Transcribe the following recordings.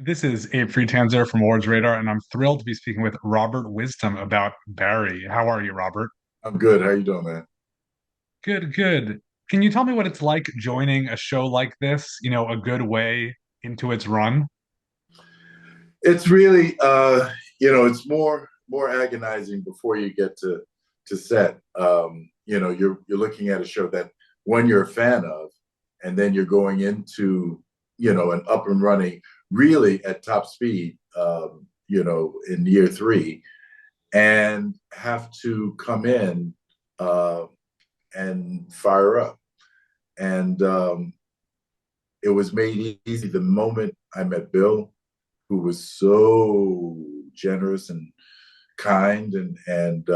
This is Abe Friedtanzer from Awards Radar, and I'm thrilled to be speaking with Robert Wisdom about Barry. How are you, Robert? I'm good. How you doing, man? Good, good. Can you tell me what it's like joining a show like this, a good way into its run? It's really, it's more agonizing before you get to set. You're looking at a show that one you're a fan of, and then you're going into, an up and running, really at top speed, in year three, and have to come in uh, and fire up. And it was made easy the moment I met Bill, who was so generous and kind and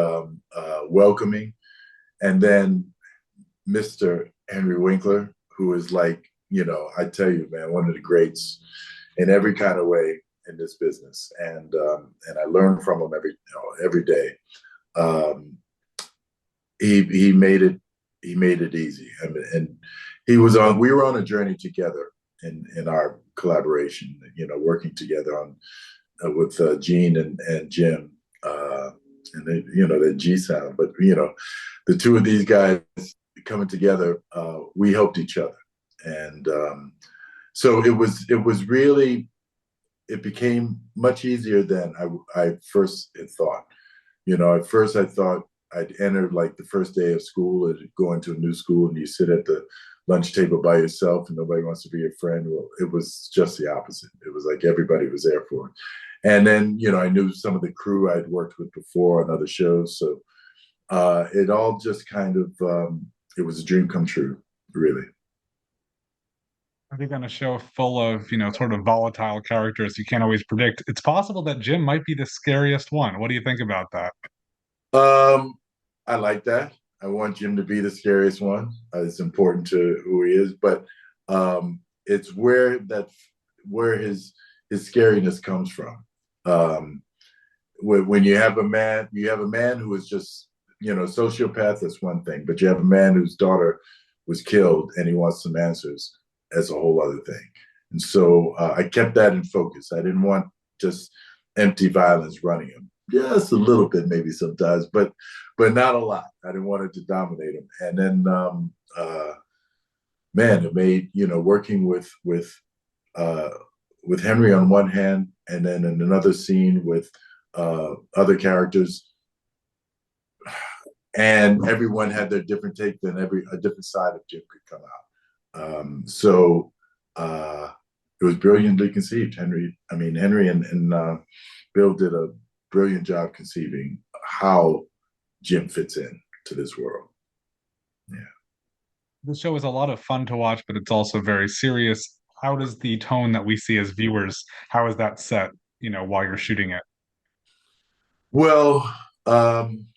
welcoming, and then Mr. Henry Winkler, who is like, I tell you, man, one of the greats in every kind of way in this business, and I learn from him every day. Um, he made it easy. I mean, and we were on a journey together in our collaboration, working together on with Gene and Jim, and the G sound. But the two of these guys coming together, we helped each other, and so it was really, it became much easier than I first had thought. At first I thought I'd entered like the first day of school and go into a new school and you sit at the lunch table by yourself and nobody wants to be your friend. Well, it was just the opposite. It was like everybody was there for it. And then, I knew some of the crew I'd worked with before on other shows. So it all just kind of, it was a dream come true, really. I think on a show full of, sort of volatile characters you can't always predict, it's possible that Jim might be the scariest one. What do you think about that? Um, I like that. I want Jim to be the scariest one. It's important to who he is, but it's where his scariness comes from. Um, when you have a man who is just sociopath. That's one thing, but you have a man whose daughter was killed and he wants some answers. That's a whole other thing. And so I kept that in focus. I didn't want just empty violence running him. Yes, a little bit maybe sometimes, but not a lot. I didn't want it to dominate him. And then man, it made working uh, with Henry on one hand, and then in another scene with other characters, and everyone had their different take. Then a different side of Jim could come out. So it was brilliantly conceived. Henry and Bill did a brilliant job conceiving how Jim fits in to this world. Yeah. The show is a lot of fun to watch, but it's also very serious. How does the tone that we see as viewers, how is that set, while you're shooting it? Well, um,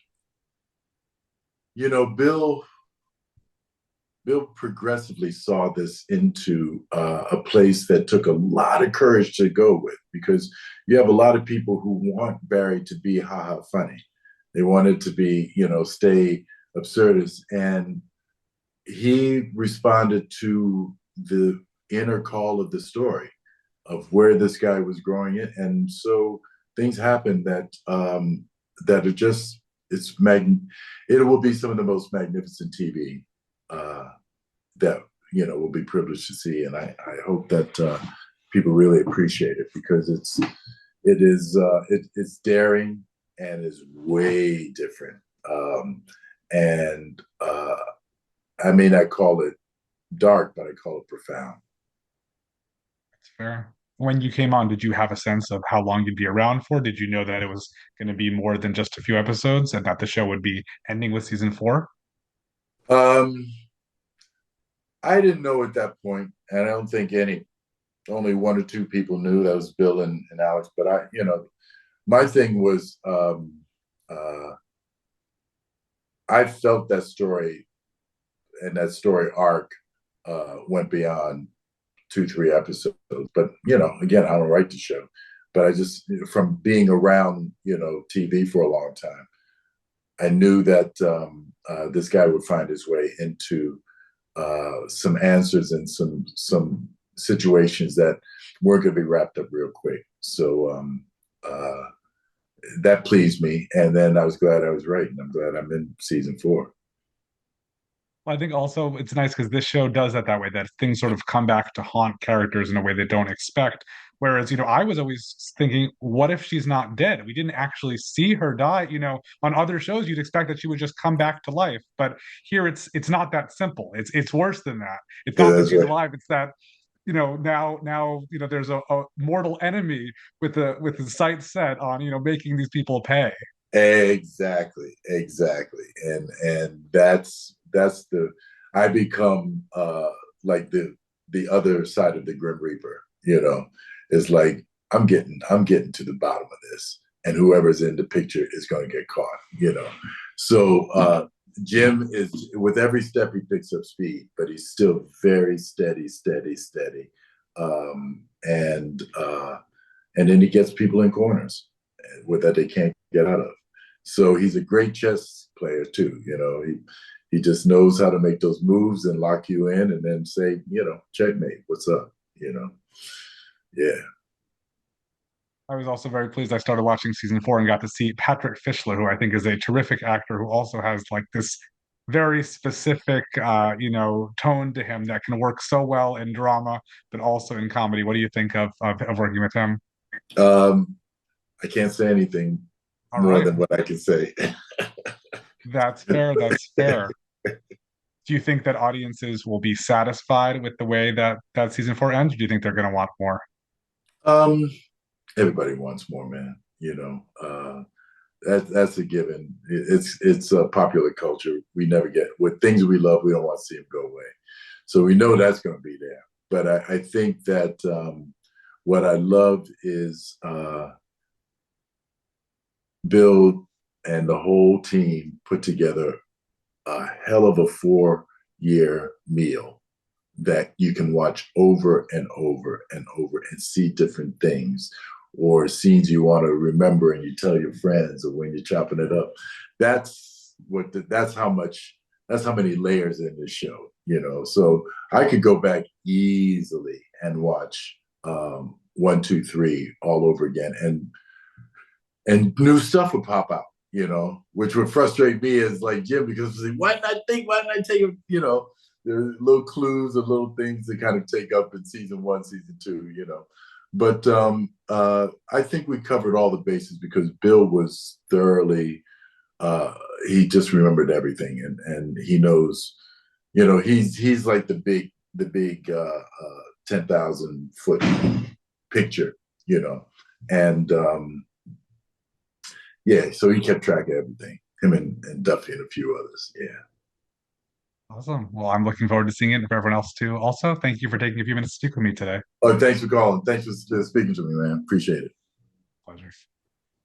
Bill progressively saw this into a place that took a lot of courage to go with, because you have a lot of people who want Barry to be haha funny. They want it to be, stay absurdist. And he responded to the inner call of the story of where this guy was growing it. And so things happened that are just, it will be some of the most magnificent TV uh, that will be privileged to see, and I hope that people really appreciate it, because it's daring and is way different. And I may not call it dark, but I call it profound. That's fair. When you came on, did you have a sense of how long you'd be around for? Did you know that it was going to be more than just a few episodes and that the show would be ending with season four? Um, I didn't know at that point, and I don't think only one or two people knew. That was Bill and Alex. But my thing was, I felt that story and that story arc went beyond 2, 3 episodes. But again, I don't write the show, but I just, from being around TV for a long time, I knew that this guy would find his way into some answers and some situations that weren't going to be wrapped up real quick. So that pleased me, and then I was glad I was right, and I'm glad I'm in season 4. I think also it's nice because this show does that way, that things sort of come back to haunt characters in a way they don't expect. Whereas, I was always thinking, what if she's not dead? We didn't actually see her die. On other shows, you'd expect that she would just come back to life. But here it's not that simple. It's worse than that. It's Yeah, not that that's she's right. alive, it's that now there's a mortal enemy with the sights set on making these people pay. Exactly, exactly, and that's the I become like the other side of the Grim Reaper. It's like I'm getting to the bottom of this, and whoever's in the picture is going to get caught. So Jim is with every step he picks up speed, but he's still very steady, steady, steady, and then he gets people in corners with that they can't get out of. So he's a great chess player too. He just knows how to make those moves and lock you in, and then say, checkmate. What's up? Yeah. I was also very pleased I started watching season 4 and got to see Patrick Fischler, who I think is a terrific actor who also has like this very specific tone to him that can work so well in drama, but also in comedy. What do you think of working with him? Um, I can't say anything All more right. than what I can say. That's fair. That's fair. Do you think that audiences will be satisfied with the way that season 4 ends, or do you think they're going to want more? um, Everybody wants more, man. That's a given. It's a popular culture. We never get with things we love. We don't want to see them go away. So we know that's going to be there. But I think that what I love is Bill and the whole team put together a hell of a 4-year meal that you can watch over and over and over and see different things or scenes you want to remember and you tell your friends or when you're chopping it up. That's how many layers in this show. So I could go back easily and watch 1, 2, 3 all over again, and new stuff would pop out, which would frustrate me as like Jim because like, why didn't I think? Why didn't I take it? There are little clues and little things to kind of take up in season 1, season 2. But I think we covered all the bases because Bill was thoroughly. He just remembered everything, and he knows. He's like the big 10,000 foot picture. And yeah, so he kept track of everything. Him and Duffy and a few others. Yeah. Awesome. Well, I'm looking forward to seeing it for everyone else too. Also, thank you for taking a few minutes to speak with me today. Oh, thanks for calling. Thanks for speaking to me, man. Appreciate it. Pleasure.